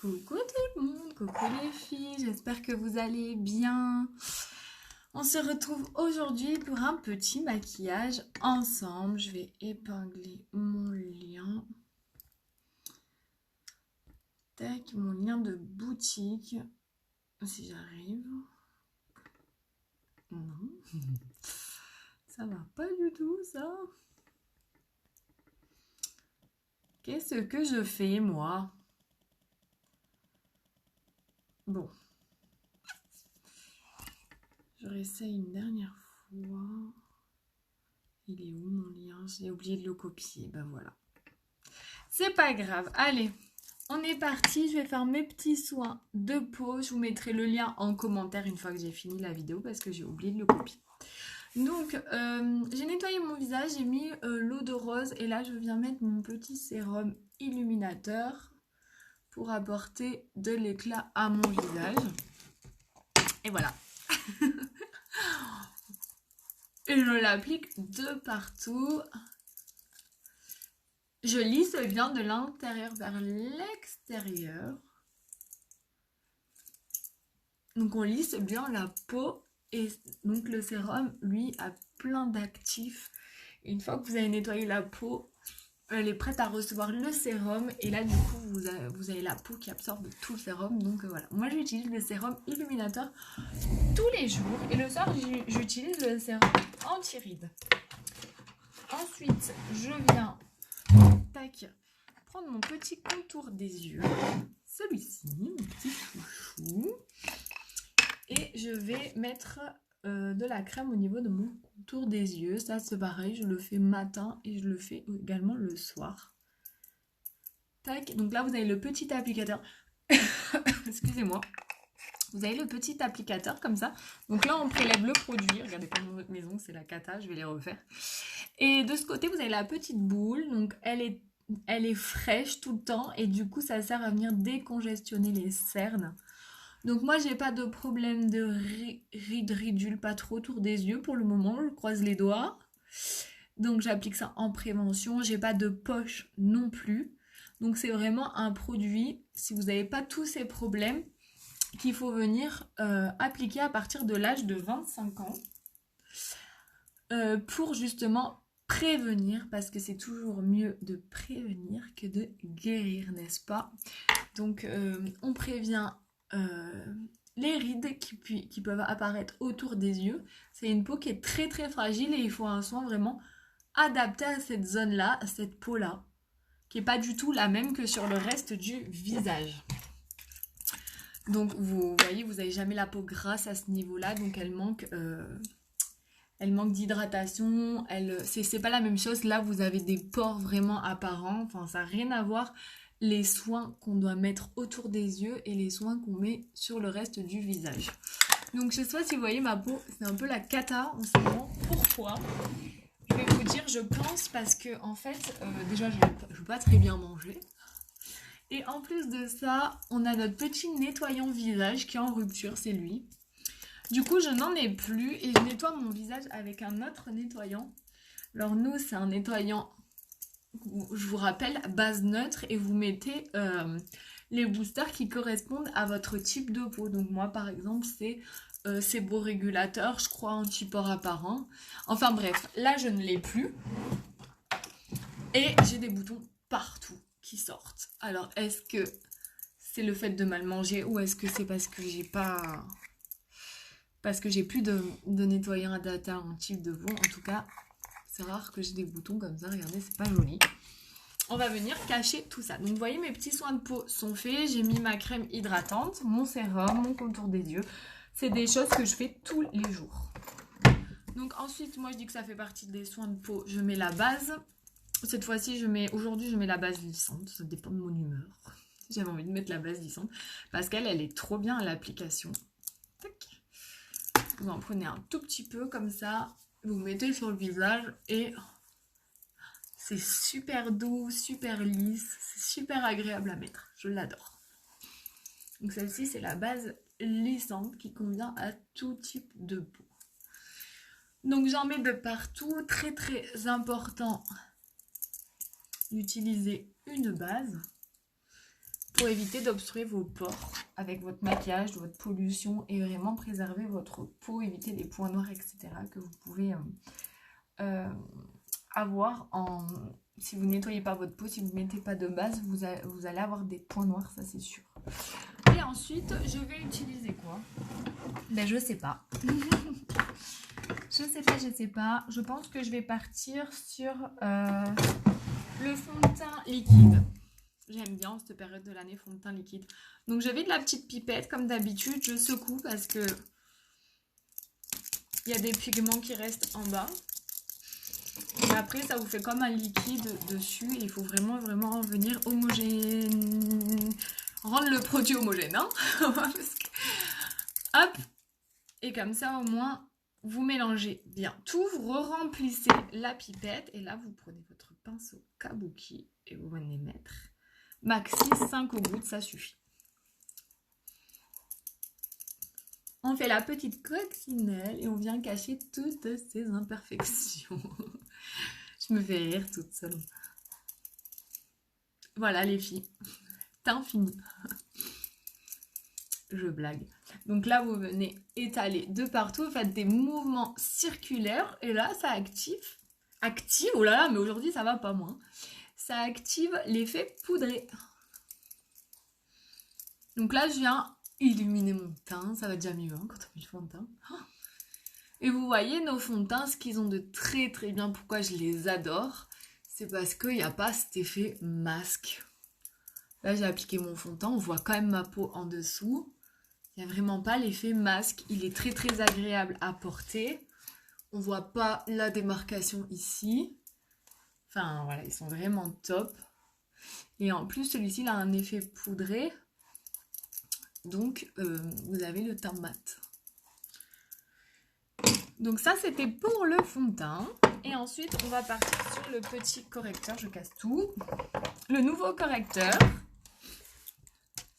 Coucou tout le monde, coucou les filles, j'espère que vous allez bien. On se retrouve aujourd'hui pour un petit maquillage ensemble. Je vais épingler mon lien. Tac, mon lien de boutique. Si j'arrive. Non, ça va pas du tout ça. Qu'est-ce que je fais moi? Bon. Je réessaye une dernière fois. Il est où mon lien? J'ai oublié de le copier. Ben voilà. C'est pas grave. Allez, on est parti. Je vais faire mes petits soins de peau. Je vous mettrai le lien en commentaire une fois que j'ai fini la vidéo parce que j'ai oublié de le copier. Donc, j'ai nettoyé mon visage. J'ai mis l'eau de rose. Et là, je viens mettre mon petit sérum illuminateur pour apporter de l'éclat à mon visage. Et voilà. Et je l'applique de partout. Je lisse bien de l'intérieur vers l'extérieur. Donc on lisse bien la peau. Et donc le sérum, lui, a plein d'actifs. Une fois que vous avez nettoyé la peau, elle est prête à recevoir le sérum. Et là, du coup, vous avez la peau qui absorbe tout le sérum. Donc voilà. Moi, j'utilise le sérum illuminateur tous les jours. Et le soir, j'utilise le sérum anti-rides. Ensuite, je viens prendre mon petit contour des yeux. Celui-ci, mon petit chouchou. Et je vais mettre de la crème au niveau de mon contour des yeux. Ça, c'est pareil. Je le fais matin et je le fais également le soir. Tac. Donc là, vous avez le petit applicateur. Excusez-moi. Vous avez le petit applicateur comme ça. Donc là, on prélève le produit. Regardez pas dans votre maison, c'est la cata, je vais les refaire. Et de ce côté, vous avez la petite boule. Donc elle est fraîche tout le temps. Et du coup, ça sert à venir décongestionner les cernes. Donc moi, j'ai pas de problème de ridules, pas trop autour des yeux pour le moment. Je croise les doigts. Donc j'applique ça en prévention. J'ai pas de poche non plus. Donc c'est vraiment un produit, si vous n'avez pas tous ces problèmes, qu'il faut venir appliquer à partir de l'âge de 25 ans pour justement prévenir, parce que c'est toujours mieux de prévenir que de guérir, n'est-ce pas? Donc on prévient les rides qui peuvent apparaître autour des yeux. C'est une peau qui est très très fragile et il faut un soin vraiment adapté à cette zone-là, à cette peau-là, qui n'est pas du tout la même que sur le reste du visage. Donc vous voyez, vous n'avez jamais la peau grasse à ce niveau-là, donc elle manque d'hydratation. C'est pas la même chose. Là, vous avez des pores vraiment apparents. Enfin, ça n'a rien à voir. Les soins qu'on doit mettre autour des yeux et les soins qu'on met sur le reste du visage. Donc je sais pas si vous voyez ma peau, c'est un peu la cata en ce moment. Pourquoi? Je vais vous dire, je pense parce que en fait, déjà je veux pas très bien manger. Et en plus de ça, on a notre petit nettoyant visage qui est en rupture, c'est lui. Du coup, je n'en ai plus et je nettoie mon visage avec un autre nettoyant. Alors nous, c'est un nettoyant, je vous rappelle, base neutre et vous mettez les boosters qui correspondent à votre type de peau. Donc moi, par exemple, c'est séborégulateur, je crois, anti-pores apparent. Enfin bref, là, je ne l'ai plus. Et j'ai des boutons partout qui sortent. Alors, est-ce que c'est le fait de mal manger ou est-ce que c'est parce que j'ai pas... Parce que j'ai plus de nettoyant adapté à mon type de peau. En tout cas, c'est rare que j'ai des boutons comme ça. Regardez, c'est pas joli. On va venir cacher tout ça. Donc, vous voyez, mes petits soins de peau sont faits. J'ai mis ma crème hydratante, mon sérum, mon contour des yeux. C'est des choses que je fais tous les jours. Donc, ensuite, moi, je dis que ça fait partie des soins de peau. Je mets la base. Cette fois-ci, aujourd'hui, je mets la base lissante. Ça dépend de mon humeur. J'avais envie de mettre la base lissante parce qu'elle est trop bien à l'application. Tac. Vous en prenez un tout petit peu comme ça. Vous mettez sur le visage et c'est super doux, super lisse. C'est super agréable à mettre. Je l'adore. Donc celle-ci, c'est la base lissante qui convient à tout type de peau. Donc j'en mets de partout. Très très important d'utiliser une base pour éviter d'obstruer vos pores avec votre maquillage, votre pollution et vraiment préserver votre peau, éviter les points noirs, etc. que vous pouvez avoir si vous nettoyez pas votre peau, si vous ne mettez pas de base, vous allez avoir des points noirs, ça c'est sûr. Et ensuite, je vais utiliser quoi? Ben je sais pas. Je sais pas. Je pense que je vais partir sur le fond de teint liquide. J'aime bien cette période de l'année, fond de teint liquide. Donc je vais de la petite pipette, comme d'habitude, je secoue parce que il y a des pigments qui restent en bas. Et après, ça vous fait comme un liquide dessus. Et il faut vraiment venir homogène. Rendre le produit homogène, hein. Hop. Et comme ça, au moins, vous mélangez bien tout. Vous remplissez la pipette. Et là, vous prenez votre pinceau kabuki et vous venez mettre maxi 5 gouttes, ça suffit. On fait la petite coccinelle et on vient cacher toutes ces imperfections. Je me fais rire toute seule. Voilà les filles, teint fini. Je blague. Donc là, vous venez étaler de partout, vous faites des mouvements circulaires et là, ça active, oh là là, mais aujourd'hui, ça va pas moins. Ça active l'effet poudré. Donc là, je viens illuminer mon teint, ça va déjà mieux hein, quand on met le fond de teint. Et vous voyez nos fonds de teint, ce qu'ils ont de très bien, pourquoi je les adore, c'est parce qu'il n'y a pas cet effet masque. Là j'ai appliqué mon fond de teint, on voit quand même ma peau en dessous. Il n'y a vraiment pas l'effet masque, il est très agréable à porter. On ne voit pas la démarcation ici. Enfin voilà, ils sont vraiment top. Et en plus celui-ci il a un effet poudré. Donc, vous avez le teint mat. Donc ça, c'était pour le fond de teint. Et ensuite, on va partir sur le petit correcteur. Je casse tout. Le nouveau correcteur.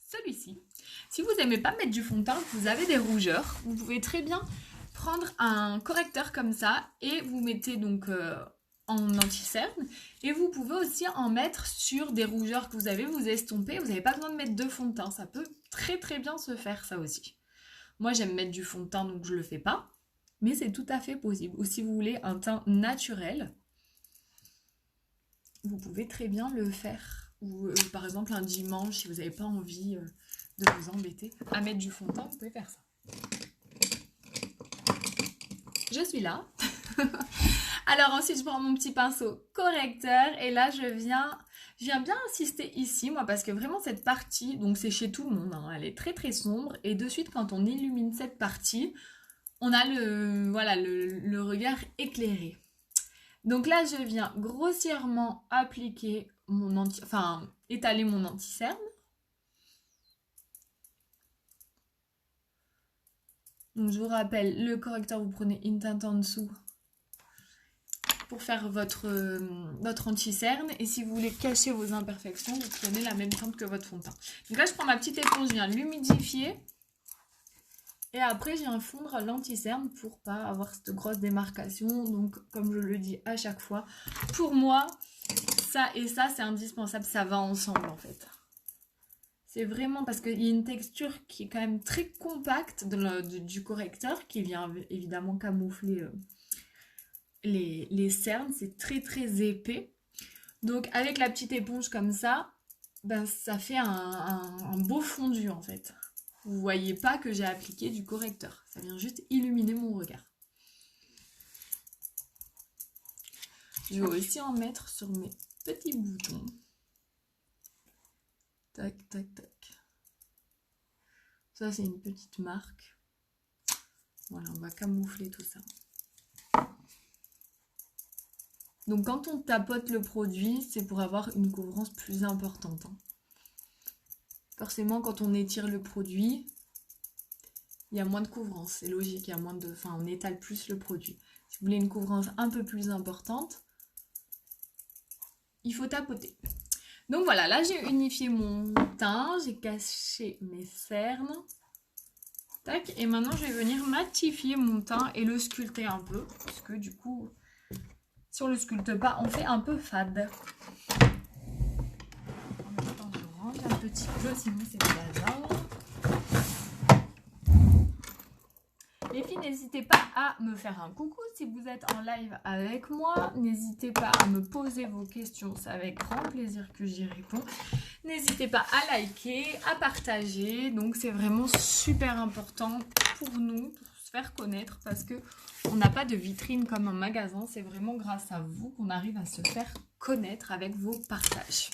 Celui-ci. Si vous n'aimez pas mettre du fond de teint, vous avez des rougeurs, vous pouvez très bien prendre un correcteur comme ça et vous mettez donc en anti-cerne. Et vous pouvez aussi en mettre sur des rougeurs que vous avez, vous estompez. Vous n'avez pas besoin de mettre de fond de teint. Ça peut très bien se faire ça aussi. Moi j'aime mettre du fond de teint donc je le fais pas. Mais c'est tout à fait possible. Ou si vous voulez un teint naturel, vous pouvez très bien le faire. Ou par exemple un dimanche si vous n'avez pas envie de vous embêter à mettre du fond de teint, vous pouvez faire ça. Je suis là. Alors ensuite, je prends mon petit pinceau correcteur et là, je viens bien insister ici, moi, parce que vraiment cette partie, donc c'est chez tout le monde, hein, elle est très sombre et de suite, quand on illumine cette partie, on a le regard éclairé. Donc là, je viens grossièrement appliquer étaler mon anti-cerne. Donc je vous rappelle, le correcteur, vous prenez une teinte en dessous pour faire votre anti-cerne. Et si vous voulez cacher vos imperfections, vous prenez la même teinte que votre fond de teint. Donc là, je prends ma petite éponge, je viens l'humidifier. Et après, je viens fondre l'anti-cerne pour pas avoir cette grosse démarcation. Donc, comme je le dis à chaque fois, pour moi, ça et ça, c'est indispensable. Ça va ensemble, en fait. C'est vraiment parce qu'il y a une texture qui est quand même très compacte du correcteur qui vient évidemment camoufler les cernes. C'est très épais. Donc avec la petite éponge comme ça, ben, ça fait un beau fondu en fait. Vous voyez pas que j'ai appliqué du correcteur. Ça vient juste illuminer mon regard. Je vais aussi en mettre sur mes petits boutons. Tac. Ça, c'est une petite marque. Voilà, on va camoufler tout ça. Donc, quand on tapote le produit, c'est pour avoir une couvrance plus importante. Hein. Forcément, quand on étire le produit, il y a moins de couvrance. C'est logique, il y a moins de... Enfin, on étale plus le produit. Si vous voulez une couvrance un peu plus importante, il faut tapoter. Donc voilà, là j'ai unifié mon teint, j'ai caché mes cernes. Tac, et maintenant je vais venir matifier mon teint et le sculpter un peu. Parce que du coup, si on le sculpte pas, on fait un peu fade. En même temps, je range un petit jeu, sinon c'est le bazar. Les filles, n'hésitez pas à me faire un coucou si vous êtes en live avec moi. N'hésitez pas à me poser vos questions, c'est avec grand plaisir que j'y réponds. N'hésitez pas à liker, à partager. Donc c'est vraiment super important pour nous de se faire connaître parce que on n'a pas de vitrine comme un magasin. C'est vraiment grâce à vous qu'on arrive à se faire connaître avec vos partages.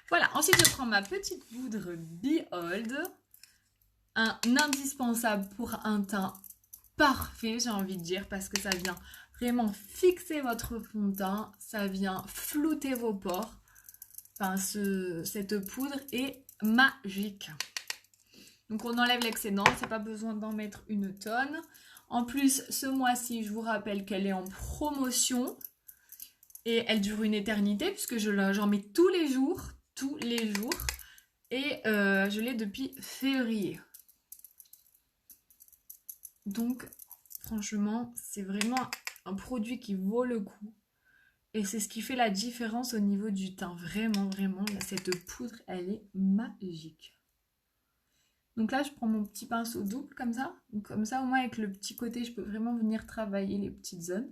Voilà, ensuite je prends ma petite poudre Behold. Un indispensable pour un teint parfait, j'ai envie de dire, parce que ça vient vraiment fixer votre fond de teint, ça vient flouter vos pores. Enfin, cette poudre est magique. Donc on enlève l'excédent, c'est pas besoin d'en mettre une tonne. En plus, ce mois-ci, je vous rappelle qu'elle est en promotion et elle dure une éternité puisque j'en mets tous les jours, et je l'ai depuis février. Donc, franchement, c'est vraiment un produit qui vaut le coup. Et c'est ce qui fait la différence au niveau du teint. Vraiment, vraiment, là, cette poudre, elle est magique. Donc là, je prends mon petit pinceau double, comme ça. Donc, comme ça, au moins, avec le petit côté, je peux vraiment venir travailler les petites zones.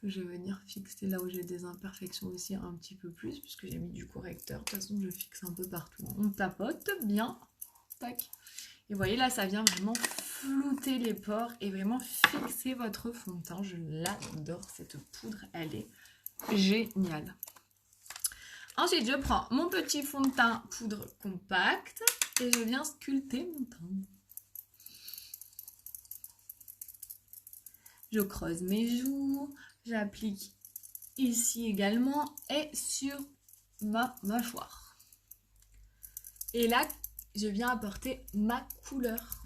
Je vais venir fixer là où j'ai des imperfections aussi un petit peu plus, puisque j'ai mis du correcteur. De toute façon, je fixe un peu partout. On tapote bien. Tac. Et vous voyez là, ça vient vraiment flouter les pores et vraiment fixer votre fond de teint. Je l'adore, cette poudre, elle est géniale. Ensuite, je prends mon petit fond de teint poudre compacte et je viens sculpter mon teint. Je creuse mes joues, j'applique ici également et sur ma mâchoire. Et là, je viens apporter ma couleur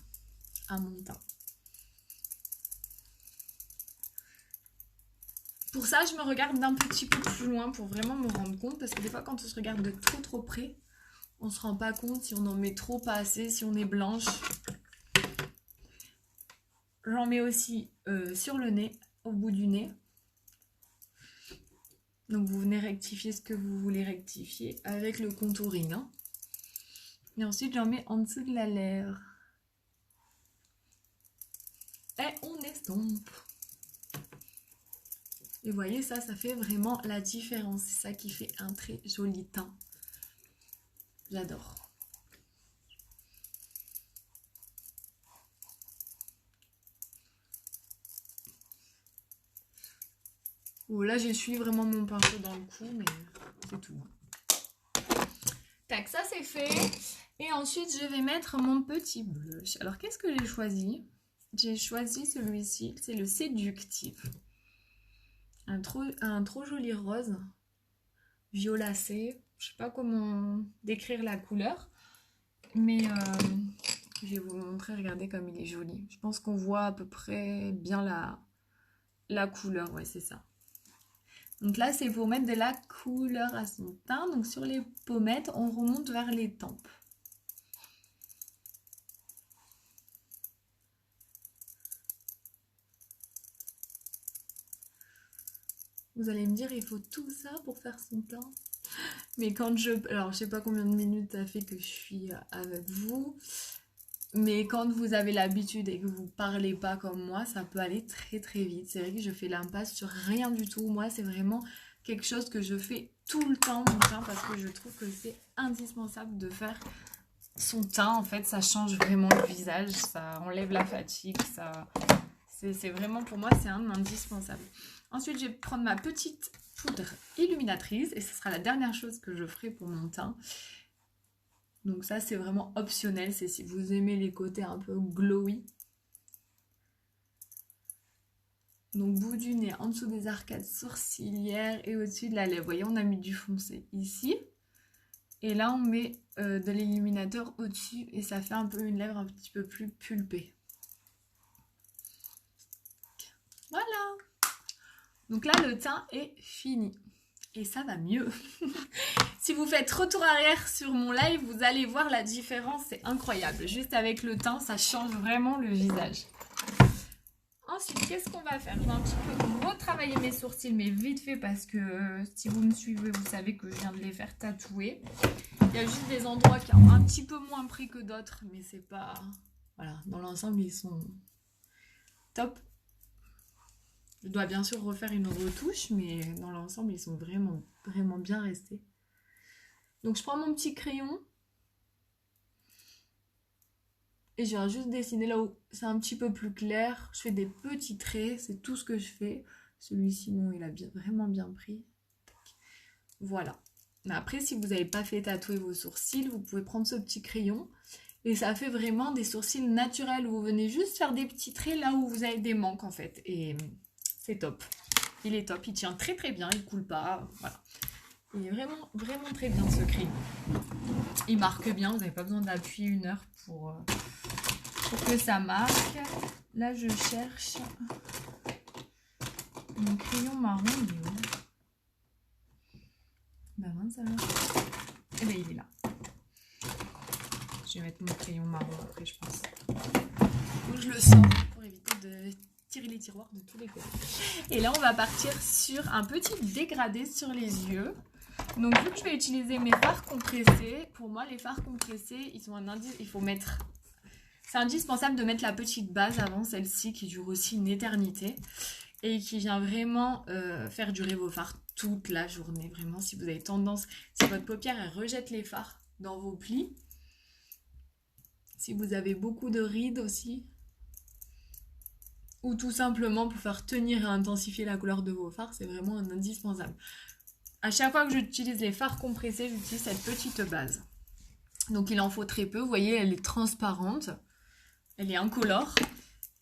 à mon teint. Pour ça, je me regarde d'un petit peu plus loin pour vraiment me rendre compte. Parce que des fois, quand on se regarde de trop près, on ne se rend pas compte si on en met trop, pas assez, si on est blanche. J'en mets aussi sur le nez, au bout du nez. Donc, vous venez rectifier ce que vous voulez rectifier avec le contouring. Hein. Et ensuite, j'en mets en dessous de la lèvre. Et on estompe. Et vous voyez, ça fait vraiment la différence. C'est ça qui fait un très joli teint. J'adore. Oh, là, j'essuie vraiment mon pinceau dans le cou, mais c'est tout. Tac, ça c'est fait. Et ensuite, je vais mettre mon petit blush. Alors, qu'est-ce que j'ai choisi? J'ai choisi celui-ci, c'est le Séductive. Un trop joli rose, violacé. Je sais pas comment décrire la couleur, mais je vais vous montrer. Regardez comme il est joli. Je pense qu'on voit à peu près bien la couleur. Ouais, c'est ça. Donc là, c'est pour mettre de la couleur à son teint. Donc sur les pommettes, on remonte vers les tempes. Vous allez me dire, il faut tout ça pour faire son teint. Mais quand alors, je sais pas combien de minutes ça fait que je suis avec vous. Mais quand vous avez l'habitude et que vous parlez pas comme moi, ça peut aller très très vite. C'est vrai que je fais l'impasse sur rien du tout. Moi, c'est vraiment quelque chose que je fais tout le temps, mon teint, parce que je trouve que c'est indispensable de faire son teint. En fait, ça change vraiment le visage, ça enlève la fatigue, c'est vraiment, pour moi, c'est un indispensable. Ensuite, je vais prendre ma petite poudre illuminatrice et ce sera la dernière chose que je ferai pour mon teint. Donc ça, c'est vraiment optionnel, c'est si vous aimez les côtés un peu glowy. Donc bout du nez, en dessous des arcades sourcilières et au-dessus de la lèvre. Vous voyez, on a mis du foncé ici. Et là, on met de l'illuminateur au-dessus et ça fait un peu une lèvre un petit peu plus pulpée. Voilà. Donc là, le teint est fini. Et ça va mieux. Si vous faites retour arrière sur mon live, vous allez voir la différence, c'est incroyable. Juste avec le teint, ça change vraiment le visage. Ensuite, qu'est-ce qu'on va faire? Je vais un petit peu retravailler mes sourcils, mais vite fait, parce que si vous me suivez, vous savez que je viens de les faire tatouer. Il y a juste des endroits qui ont un petit peu moins pris que d'autres, mais c'est pas... Voilà, dans l'ensemble, ils sont top. Je dois bien sûr refaire une retouche, mais dans l'ensemble, ils sont vraiment, vraiment bien restés. Donc, je prends mon petit crayon. Et je viens juste dessiner là où c'est un petit peu plus clair. Je fais des petits traits, c'est tout ce que je fais. Celui-ci, non, il a vraiment bien pris. Voilà. Mais après, si vous n'avez pas fait tatouer vos sourcils, vous pouvez prendre ce petit crayon. Et ça fait vraiment des sourcils naturels. Vous venez juste faire des petits traits là où vous avez des manques en fait. Et c'est top. Il est top, il tient très très bien, il coule pas. Voilà. Il est vraiment, vraiment très bien ce crayon. Il marque bien, vous n'avez pas besoin d'appuyer 1 heure pour que ça marque. Là, je cherche mon crayon marron. Il est où? Bah mince alors. Eh ben, il est là. Je vais mettre mon crayon marron après, je pense. Donc, je le sors pour éviter de tirer les tiroirs de tous les côtés. Et là, on va partir sur un petit dégradé sur les yeux. Donc, vu que je vais utiliser mes fards compressés, pour moi, les fards compressés, ils sont un indice. Il faut mettre... C'est indispensable de mettre la petite base avant celle-ci qui dure aussi une éternité et qui vient vraiment faire durer vos fards toute la journée. Vraiment, si vous avez tendance, si votre paupière elle rejette les fards dans vos plis, si vous avez beaucoup de rides aussi, ou tout simplement pour faire tenir et intensifier la couleur de vos fards, c'est vraiment un indispensable. À chaque fois que j'utilise les fards compressés, j'utilise cette petite base. Donc il en faut très peu, vous voyez, elle est transparente. Elle est incolore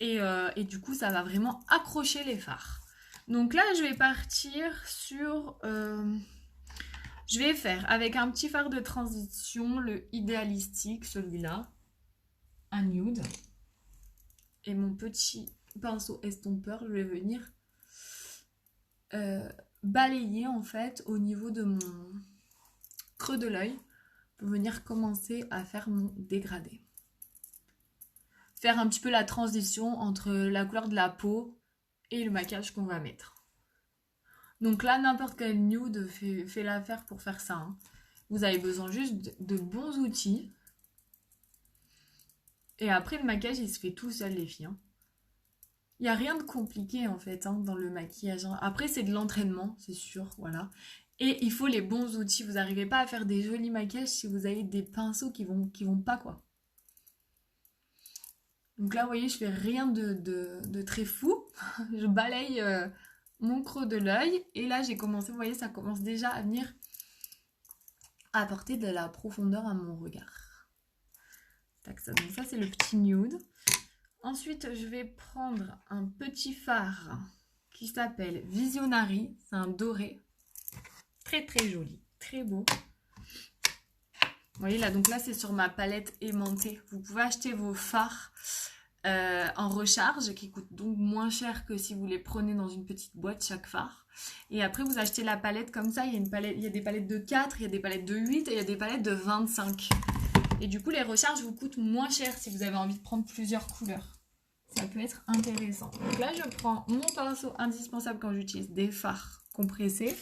et du coup ça va vraiment accrocher les fards. Donc là je vais partir sur... je vais faire avec un petit fard de transition, le idéalistique, celui-là, un nude. Et mon petit pinceau estompeur, je vais venir balayer en fait au niveau de mon creux de l'œil pour venir commencer à faire mon dégradé. Faire un petit peu la transition entre la couleur de la peau et le maquillage qu'on va mettre. Donc là, n'importe quel nude fait l'affaire pour faire ça. Hein. Vous avez besoin juste de bons outils. Et après, le maquillage, il se fait tout seul, les filles. Hein. Il n'y a rien de compliqué, en fait, hein, dans le maquillage. Hein. Après, c'est de l'entraînement, c'est sûr, voilà. Et il faut les bons outils. Vous n'arrivez pas à faire des jolis maquillages si vous avez des pinceaux qui vont pas, quoi. Donc là, vous voyez, je fais rien de très fou. Je balaye mon creux de l'œil. Et là, j'ai commencé, vous voyez, ça commence déjà à venir apporter de la profondeur à mon regard. Tac, ça, donc ça, c'est le petit nude. Ensuite, je vais prendre un petit fard qui s'appelle Visionary. C'est un doré. Très, très joli. Très beau. Vous voyez là, donc là c'est sur ma palette aimantée. Vous pouvez acheter vos fards en recharge qui coûtent donc moins cher que si vous les prenez dans une petite boîte chaque fard. Et après vous achetez la palette comme ça. Il y a des palettes de 4, il y a des palettes de 8 et il y a des palettes de 25. Et du coup les recharges vous coûtent moins cher si vous avez envie de prendre plusieurs couleurs. Ça peut être intéressant. Donc là je prends mon pinceau indispensable quand j'utilise des fards compressés.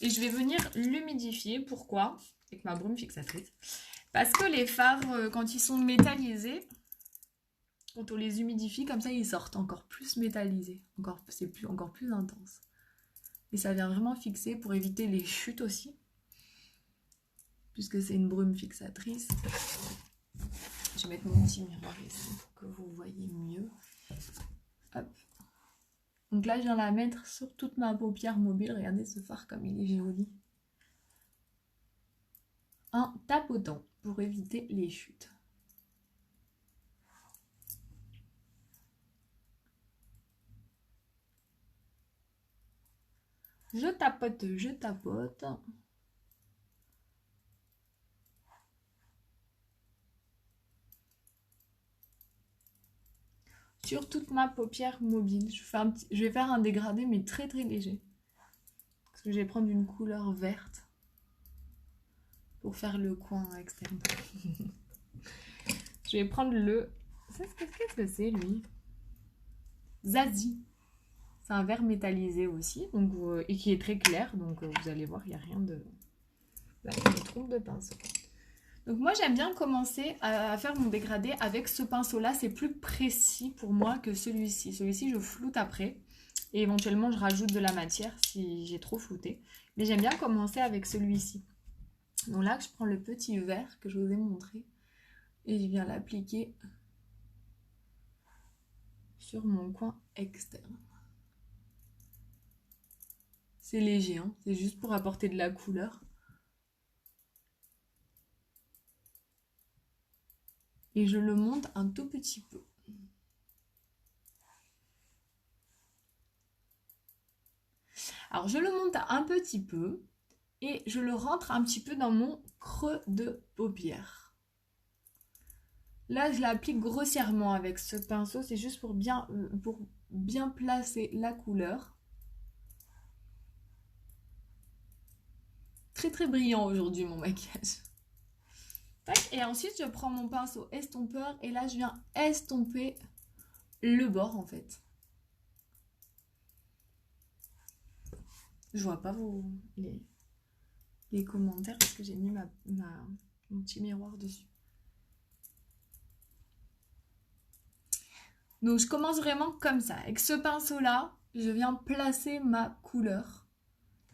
Et je vais venir l'humidifier. Pourquoi ? Avec ma brume fixatrice. Parce que les fards, quand ils sont métallisés, quand on les humidifie, comme ça, ils sortent encore plus métallisés. C'est encore plus intense. Et ça vient vraiment fixer pour éviter les chutes aussi. Puisque c'est une brume fixatrice. Je vais mettre mon petit miroir ici pour que vous voyez mieux. Hop. Donc là, je viens la mettre sur toute ma paupière mobile. Regardez ce fard comme il est joli. En tapotant pour éviter les chutes. Je tapote, je tapote. Sur toute ma paupière mobile. Je vais faire un dégradé mais très très léger. Parce que je vais prendre une couleur verte pour faire le coin externe. Je vais prendre le... Qu'est-ce que c'est lui? Zazie. C'est un verre métallisé aussi, donc, et qui est très clair, donc vous allez voir, il n'y a rien de... Là, il y a une trompe de pinceau. Donc moi, j'aime bien commencer à faire mon dégradé avec ce pinceau-là. C'est plus précis pour moi que celui-ci. Celui-ci, je floute après. Et éventuellement, je rajoute de la matière si j'ai trop flouté. Mais j'aime bien commencer avec celui-ci. Donc là, je prends le petit verre que je vous ai montré. Et je viens l'appliquer sur mon coin externe. C'est léger, hein, c'est juste pour apporter de la couleur. Et je le monte un tout petit peu. Alors je le monte un petit peu et je le rentre un petit peu dans mon creux de paupière. Là je l'applique grossièrement avec ce pinceau, c'est juste pour bien placer la couleur. Très très brillant aujourd'hui mon maquillage. Tac, et ensuite je prends mon pinceau estompeur et là je viens estomper le bord en fait. Je vois pas les commentaires parce que j'ai mis mon petit miroir dessus. Donc je commence vraiment comme ça. Avec ce pinceau là, je viens placer ma couleur.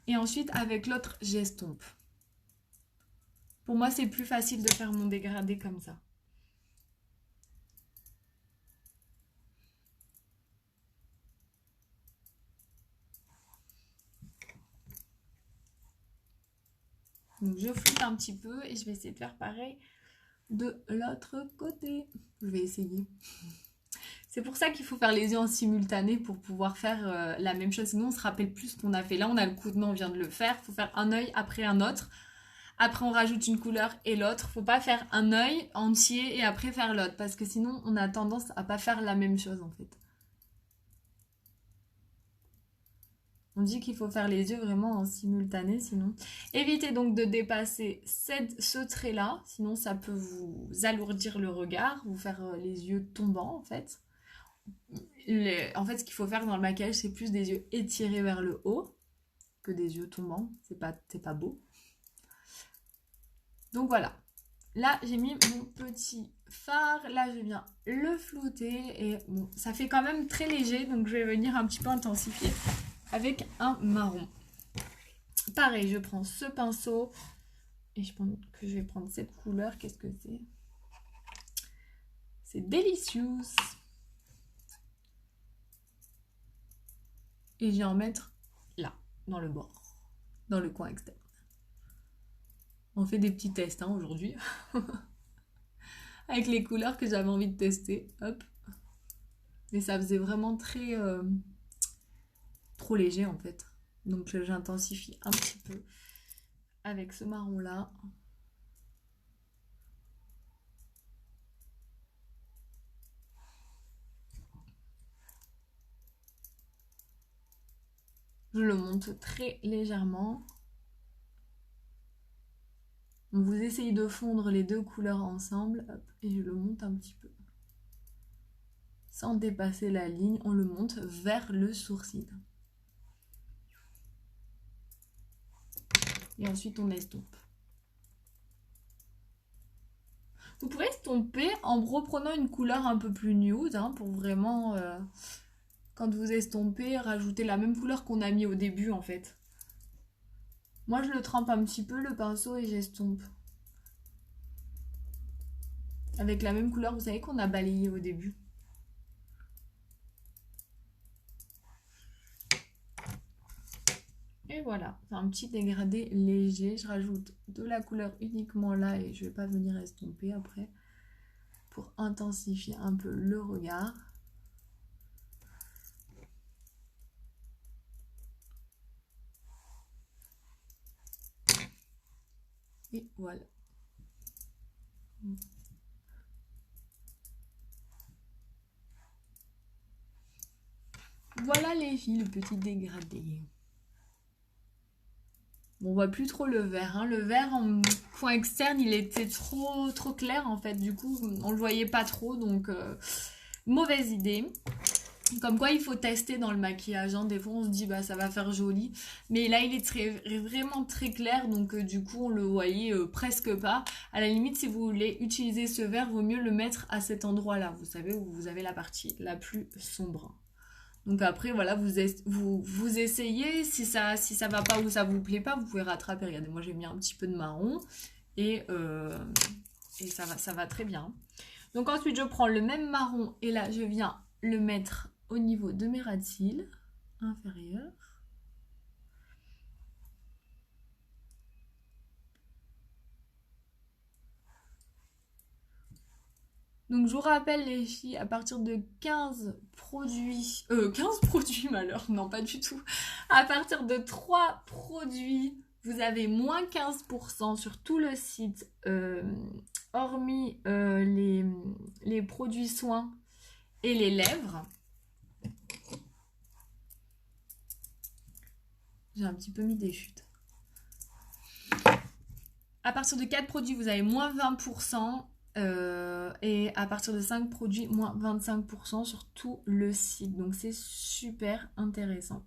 Et ensuite avec l'autre, j'estompe. Pour moi, c'est plus facile de faire mon dégradé comme ça. Donc je floute un petit peu et je vais essayer de faire pareil de l'autre côté. Je vais essayer. C'est pour ça qu'il faut faire les yeux en simultané pour pouvoir faire la même chose. Sinon, on se rappelle plus ce qu'on a fait. Là, on a le coup de main, on vient de le faire. Il faut faire un œil après un autre. Après, on rajoute une couleur et l'autre. Faut pas faire un œil entier et après faire l'autre. Parce que sinon, on a tendance à pas faire la même chose en fait. On dit qu'il faut faire les yeux vraiment en simultané, sinon. Évitez donc de dépasser ce trait-là, sinon ça peut vous alourdir le regard, vous faire les yeux tombants en fait. En fait, ce qu'il faut faire dans le maquillage, c'est plus des yeux étirés vers le haut que des yeux tombants. C'est pas beau. Donc voilà. Là, j'ai mis mon petit fard. Là, je viens le flouter. Et bon, ça fait quand même très léger, donc je vais venir un petit peu intensifier avec un marron. Pareil, je prends ce pinceau et je pense que je vais prendre cette couleur. Qu'est-ce que c'est? C'est Delicious. Et je vais en mettre là, dans le bord, dans le coin externe. On fait des petits tests hein, aujourd'hui. Avec les couleurs que j'avais envie de tester. Hop. Mais ça faisait vraiment très... trop léger en fait. Donc j'intensifie un petit peu avec ce marron là. Je le monte très légèrement. Vous essayez de fondre les deux couleurs ensemble. Hop, et je le monte un petit peu. Sans dépasser la ligne, on le monte vers le sourcil. Et ensuite on estompe. Vous pouvez estomper en reprenant une couleur un peu plus nude hein, pour vraiment, quand vous estompez, rajouter la même couleur qu'on a mis au début en fait. Moi je le trempe un petit peu le pinceau et j'estompe. Avec la même couleur, vous savez qu'on a balayé au début. Et voilà, c'est un petit dégradé léger. Je rajoute de la couleur uniquement là et je ne vais pas venir estomper après pour intensifier un peu le regard. Et voilà. Voilà les filles, le petit dégradé. Bon, on voit plus trop le vert. Hein. Le vert en coin externe, il était trop clair en fait. Du coup, on le voyait pas trop. Donc, mauvaise idée. Comme quoi, il faut tester dans le maquillage, hein. Des fois, on se dit, bah, ça va faire joli. Mais là, il est vraiment très clair. Donc, du coup, on le voyait presque pas. À la limite, si vous voulez utiliser ce vert, vaut mieux le mettre à cet endroit-là. Vous savez, où vous avez la partie la plus sombre. Donc après, voilà, vous essayez. Si ça va pas ou ça vous plaît pas, vous pouvez rattraper. Regardez, moi, j'ai mis un petit peu de marron. Et ça va très bien. Donc ensuite, je prends le même marron. Et là, je viens le mettre au niveau de mes ras de cils inférieurs. Donc je vous rappelle les filles, à partir de 15 produits... 15 produits malheur, non pas du tout. À partir de 3 produits, vous avez moins 15% sur tout le site, hormis les produits soins et les lèvres. J'ai un petit peu mis des chutes. À partir de 4 produits, vous avez moins 20%. Et à partir de 5 produits, moins 25% sur tout le site. Donc c'est super intéressant.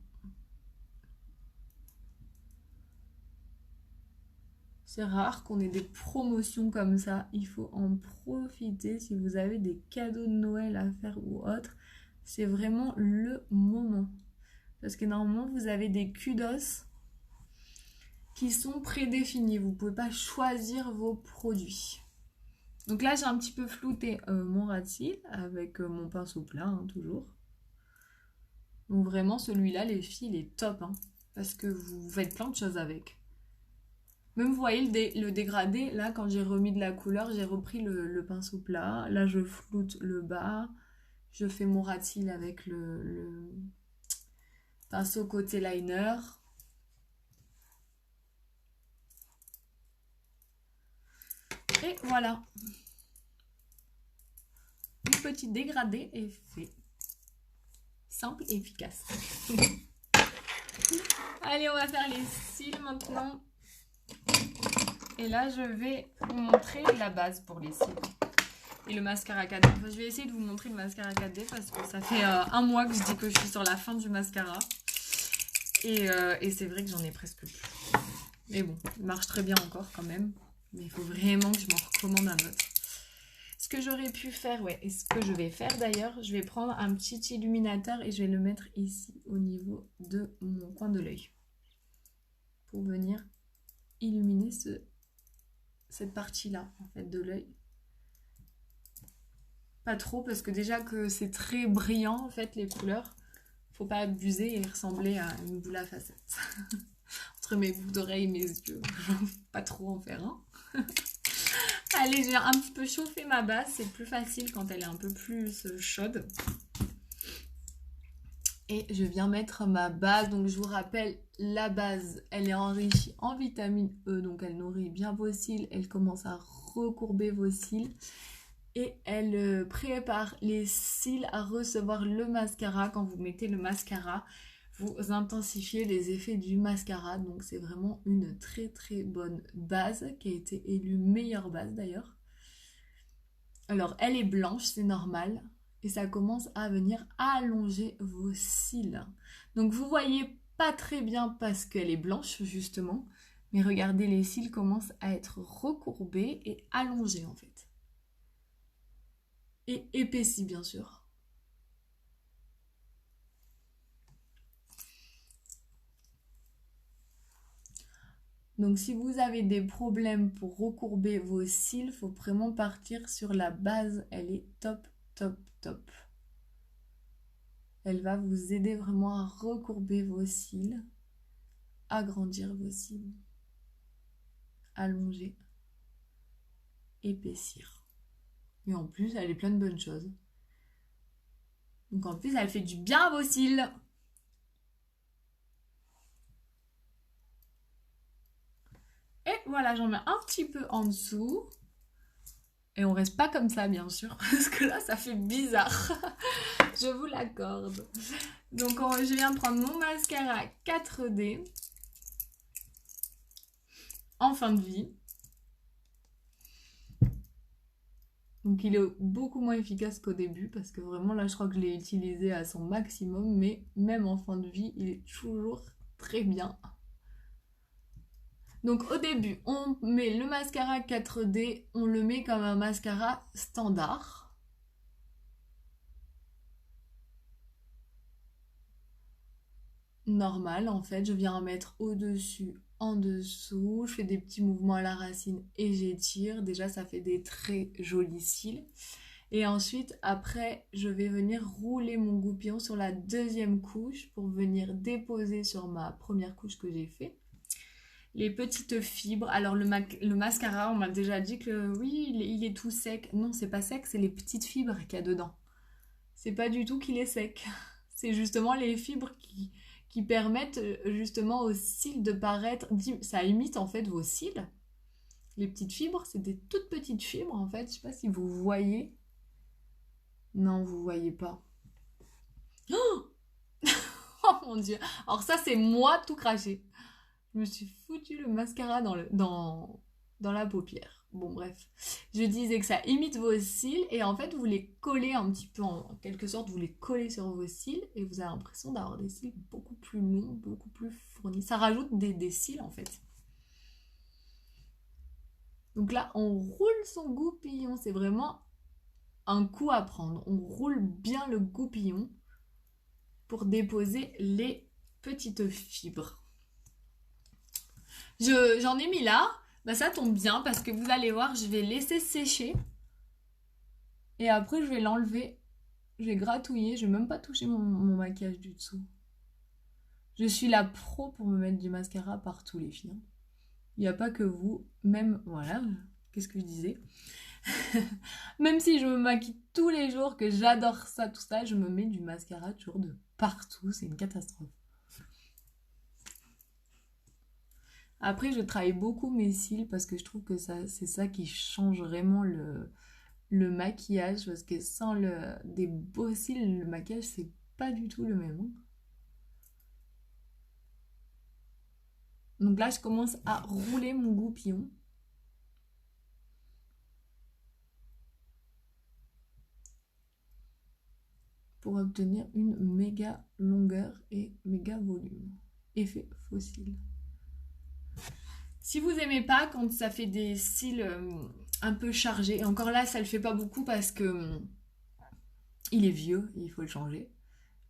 C'est rare qu'on ait des promotions comme ça. Il faut en profiter si vous avez des cadeaux de Noël à faire ou autre. C'est vraiment le moment. Parce que normalement, vous avez des kudos qui sont prédéfinis. Vous ne pouvez pas choisir vos produits. Donc là, j'ai un petit peu flouté mon ras de cils avec mon pinceau plat, hein, toujours. Donc vraiment, celui-là, les filles, il est top. Hein, parce que vous faites plein de choses avec. Même, vous voyez, le dégradé, là, quand j'ai remis de la couleur, j'ai repris le pinceau plat. Là, je floute le bas. Je fais mon ras de cils avec le pinceau côté liner. Et voilà. Une petite dégradé est fait. Simple et efficace. Allez, on va faire les cils maintenant. Et là, je vais vous montrer la base pour les cils. Et le mascara 4D. Enfin, je vais essayer de vous montrer le mascara 4D parce que ça fait un mois que je dis que je suis sur la fin du mascara. Et c'est vrai que j'en ai presque plus. Mais bon, il marche très bien encore quand même. Mais il faut vraiment que je m'en recommande un autre. Ce que j'aurais pu faire, ouais, et ce que je vais faire d'ailleurs, je vais prendre un petit illuminateur et je vais le mettre ici au niveau de mon coin de l'œil. Pour venir illuminer cette partie-là, en fait, de l'œil. Pas trop, parce que déjà que c'est très brillant, en fait, les couleurs. Faut pas abuser et ressembler à une boule à facettes. Entre mes boucles d'oreilles et mes yeux. Pas trop en faire un. Allez, je vais un petit peu chauffer ma base. C'est plus facile quand elle est un peu plus chaude. Et je viens mettre ma base. Donc, je vous rappelle, la base, elle est enrichie en vitamine E. Donc, elle nourrit bien vos cils. Elle commence à recourber vos cils. Et elle prépare les cils à recevoir le mascara. Quand vous mettez le mascara, vous intensifiez les effets du mascara. Donc c'est vraiment une très très bonne base qui a été élue meilleure base d'ailleurs. Alors elle est blanche, c'est normal. Et ça commence à venir allonger vos cils. Donc vous voyez pas très bien parce qu'elle est blanche justement. Mais regardez, les cils commencent à être recourbés et allongés en fait. Et épaissi bien sûr. Donc si vous avez des problèmes pour recourber vos cils, il faut vraiment partir sur la base. Elle est top, top, top. Elle va vous aider vraiment à recourber vos cils, agrandir vos cils, allonger, épaissir. Et en plus, elle est pleine de bonnes choses. Donc en plus, elle fait du bien à vos cils. Et voilà, j'en mets un petit peu en dessous. Et on reste pas comme ça, bien sûr, parce que là, ça fait bizarre. Je vous l'accorde. Donc, je viens de prendre mon mascara 4D en fin de vie. Donc il est beaucoup moins efficace qu'au début parce que vraiment là je crois que je l'ai utilisé à son maximum, mais même en fin de vie il est toujours très bien. Donc au début on met le mascara 4D, on le met comme un mascara standard. Normal en fait, je viens en mettre au-dessus, en dessous, je fais des petits mouvements à la racine et j'étire. Déjà ça fait des très jolis cils. Et ensuite, après, je vais venir rouler mon goupillon sur la deuxième couche pour venir déposer sur ma première couche que j'ai fait les petites fibres. Alors le mascara, on m'a déjà dit que oui, il est tout sec. Non, c'est pas sec, c'est les petites fibres qu'il y a dedans. C'est pas du tout qu'il est sec. C'est justement les fibres qui permettent justement aux cils de paraître... Ça imite en fait vos cils. Les petites fibres, c'est des toutes petites fibres en fait. Je sais pas si vous voyez. Non, vous voyez pas. Oh, oh mon dieu. Alors ça, c'est moi tout craché. Je me suis foutu le mascara dans la paupière. Bon, bref. Je disais que ça imite vos cils et en fait, vous les collez un petit peu, en quelque sorte, vous les collez sur vos cils et vous avez l'impression d'avoir des cils beaucoup plus longs, beaucoup plus fournis. Ça rajoute des cils en fait. Donc là, on roule son goupillon. C'est vraiment un coup à prendre. On roule bien le goupillon pour déposer les petites fibres. J'en ai mis là, bah ça tombe bien parce que vous allez voir, je vais laisser sécher et après je vais l'enlever, je vais gratouiller, je vais même pas toucher mon maquillage du dessous. Je suis la pro pour me mettre du mascara partout les filles. Il n'y a pas que vous, même, voilà, qu'est-ce que je disais même si je me maquille tous les jours, que j'adore ça, tout ça, je me mets du mascara toujours de partout, c'est une catastrophe. Après, je travaille beaucoup mes cils parce que je trouve que c'est ça qui change vraiment le maquillage. Parce que sans des beaux cils, le maquillage, c'est pas du tout le même. Donc là, je commence à rouler mon goupillon. Pour obtenir une méga longueur et méga volume. Effet fossile. Si vous aimez pas quand ça fait des cils un peu chargés, et encore là ça le fait pas beaucoup parce que il est vieux et il faut le changer.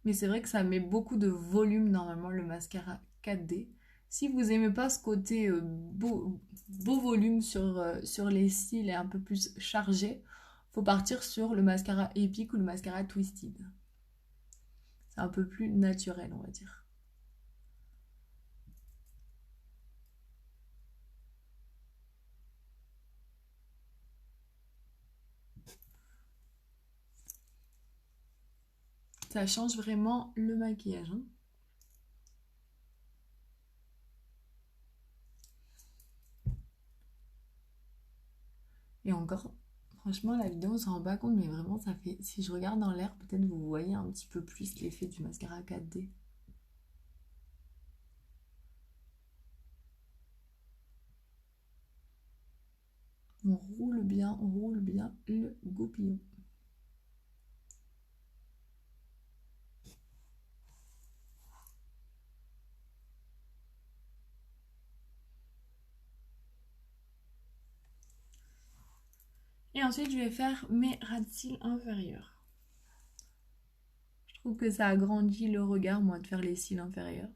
Mais c'est vrai que ça met beaucoup de volume normalement le mascara 4D. Si vous aimez pas ce côté beau volume sur les cils et un peu plus chargé, faut partir sur le mascara Epic ou le mascara Twisted. C'est un peu plus naturel on va dire. Ça change vraiment le maquillage. Hein. Et encore, franchement, la vidéo, on s'en rend pas compte, mais vraiment, ça fait... Si je regarde dans l'air, peut-être vous voyez un petit peu plus l'effet du mascara 4D. On roule bien le goupillon. Et ensuite, je vais faire mes ras de cils inférieurs. Je trouve que ça agrandit le regard, moi, de faire les cils inférieurs.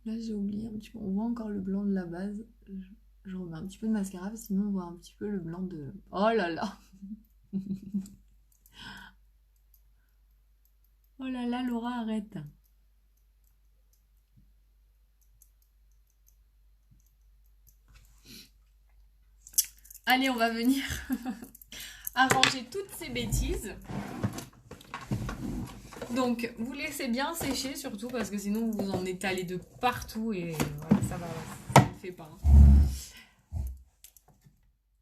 Là, j'ai oublié un petit peu. On voit encore le blanc de la base. Je remets un petit peu de mascara, sinon on voit un petit peu le blanc de... Oh là là. Oh là là, Laura, arrête. Allez, on va venir arranger toutes ces bêtises. Donc, vous laissez bien sécher surtout parce que sinon vous en étalez de partout et voilà, ça ne fait pas.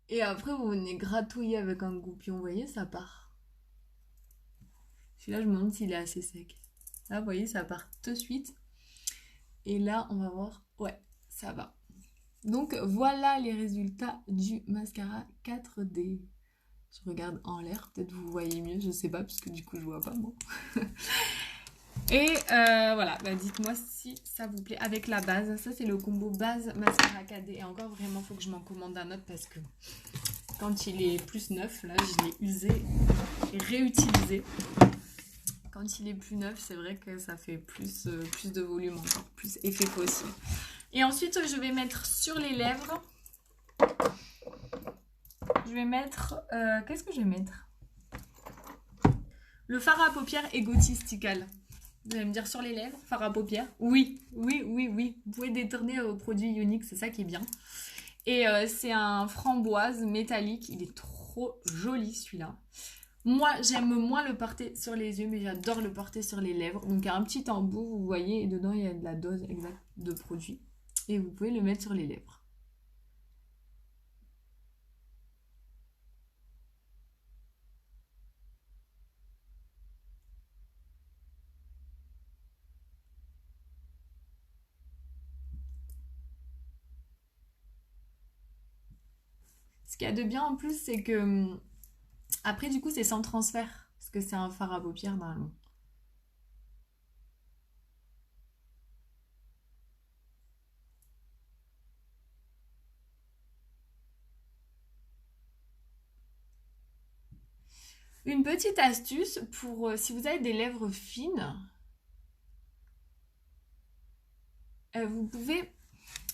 Et après, vous venez gratouiller avec un goupillon, vous voyez, ça part. Celui-là, je me demande s'il est assez sec. Là, vous voyez, ça part de suite. Et là, on va voir. Ouais, ça va. Donc, voilà les résultats du mascara 4D. Je regarde en l'air, peut-être vous voyez mieux, je sais pas, parce que du coup, je vois pas, moi. Et voilà, bah, dites-moi si ça vous plaît avec la base. Ça, c'est le combo base mascara 4D. Et encore, vraiment, il faut que je m'en commande un autre parce que quand il est plus neuf, là, je l'ai usé et réutilisé. Quand il est plus neuf, c'est vrai que ça fait plus de volume encore, plus effet possible. Et ensuite, je vais mettre sur les lèvres. Je vais mettre... qu'est-ce que je vais mettre? Le fard à paupières égotistical. Vous allez me dire sur les lèvres, fard à paupières. Oui, oui, oui, oui. Vous pouvez détourner au produit unique, c'est ça qui est bien. Et c'est un framboise métallique. Il est trop joli celui-là. Moi, j'aime moins le porter sur les yeux, mais j'adore le porter sur les lèvres. Donc, il y a un petit embout, vous voyez, et dedans, il y a de la dose exacte de produit. Et vous pouvez le mettre sur les lèvres. Ce qu'il y a de bien en plus, c'est que après, du coup, c'est sans transfert. Parce que c'est un fard à paupières normalement. Une petite astuce pour si vous avez des lèvres fines, vous pouvez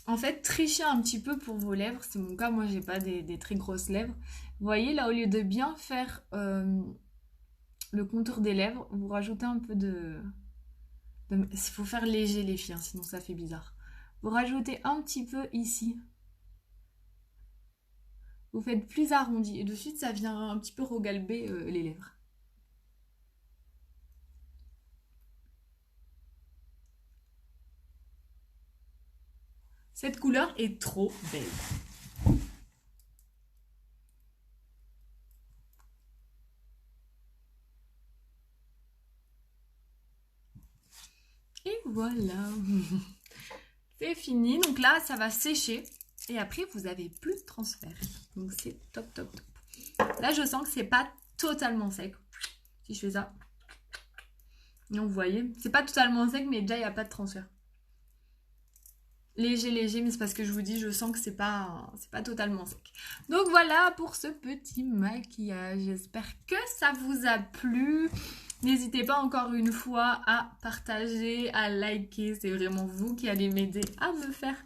en fait tricher un petit peu pour vos lèvres. C'est mon cas, moi j'ai pas des très grosses lèvres. Vous voyez, là au lieu de bien faire le contour des lèvres, vous rajoutez un peu il faut faire léger les filles, hein, sinon ça fait bizarre. Vous rajoutez un petit peu ici. Vous faites plus arrondi et de suite ça vient un petit peu regalber les lèvres. Cette couleur est trop belle. Et voilà. C'est fini. Donc là, ça va sécher. Et après, vous n'avez plus de transfert. Donc c'est top, top, top. Là, je sens que c'est pas totalement sec. Si je fais ça. Donc vous voyez, c'est pas totalement sec, mais déjà, il n'y a pas de transfert. Léger, léger, mais c'est parce que je vous dis, je sens que c'est pas totalement sec. Donc voilà pour ce petit maquillage. J'espère que ça vous a plu. N'hésitez pas encore une fois à partager, à liker. C'est vraiment vous qui allez m'aider à me faire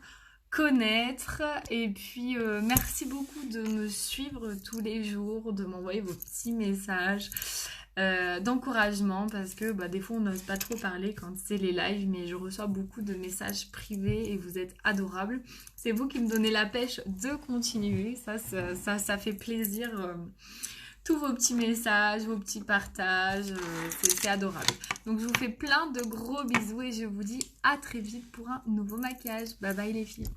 connaître. Et puis, merci beaucoup de me suivre tous les jours, de m'envoyer vos petits messages d'encouragement parce que des fois on n'ose pas trop parler quand c'est les lives, mais je reçois beaucoup de messages privés et vous êtes adorables. C'est vous qui me donnez la pêche de continuer. Ça fait plaisir. Tous vos petits messages, vos petits partages, c'est adorable. Donc je vous fais plein de gros bisous et je vous dis à très vite pour un nouveau maquillage. Bye bye les filles.